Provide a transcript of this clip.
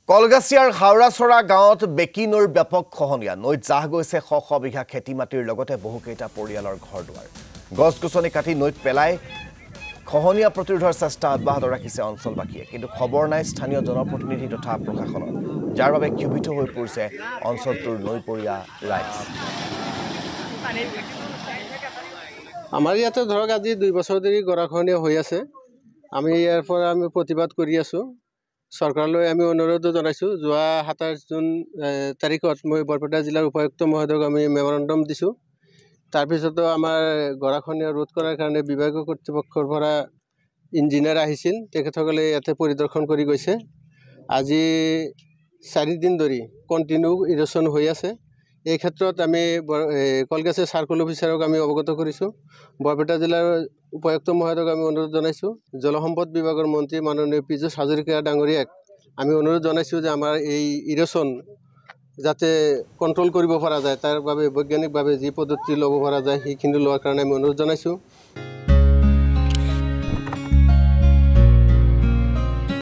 কলগাছিয়াৰ হাওৰাচৰা গাঁৱত বেকি নৈৰ ব্যাপক খহনীয়া নৈত জাহ গৈছে শ শ বিঘা খেতি মাটিৰ লগতে বহুকেইটা পৰিয়ালৰ ঘৰ-দুৱাৰ গছ-গছনি কাটি নৈত পেলাই খহনীয়া প্ৰতিৰোধৰ চেষ্টা অব্যাহত ৰাখিছে অঞ্চলবাসীয়ে কিন্তু খবৰ নাই স্থানীয় জনপ্ৰতিনিধি তথা প্ৰশাসনৰ যাৰ বাবে ক্ষুভিত হৈ পৰিছে অঞ্চলটোৰ নৈপৰীয়া ৰাইজ আমাৰ ইয়াতে ধৰক আজি 2 বছৰ ধৰি গৰাখহনীয়া হৈ আছে আমি ইয়াৰ পৰা আমি প্ৰতিবাদ কৰি আছো চৰকাৰলৈ আমি অনুৰোধ জনাইছো যোৱা 27 জুন তাৰিখত মই বৰপেটা জিলাৰ উপায়ুক্ত মহোদয়ক আমি মেমৰেণ্ডাম দিছো তাৰ পিছতো আমাৰ গৰাখহনীয়া ৰোধ কৰাৰ কাৰণে বিভাগীয় কৰ্তৃপক্ষৰ পৰা ইঞ্জিনিয়াৰ আহিছিল তেখেতসকলে ইয়াতে পৰিদৰ্শন কৰি গৈছে আজি 4 দিন ধৰি কন্টিনিউ ইৰোশন হৈ আছে এই ক্ষেত্ৰত আমি কলগাছিয়া সাৰ্কল অফিচাৰক আমি অৱগত কৰিছো বৰপেটা জিলাৰ উপায়ুক্ত মহোদয়ক আমি অনুৰোধ জনাইছো জলসম্পদ বিভাগৰ মন্ত্ৰী মাননীয় পীযুষ হাজৰিকা ডাঙৰীয়াক আমি অনুৰোধ জনাইছো যে আমাৰ এই ইৰোশন যাতে কন্ট্ৰোল কৰিব পৰা যায় তাৰ বাবে বৈজ্ঞানিকভাৱে যি পদ্ধতি ল'ব পৰা যায় সেইখিনি লোৱাৰ কাৰণে আমি অনুৰোধ জনাইছো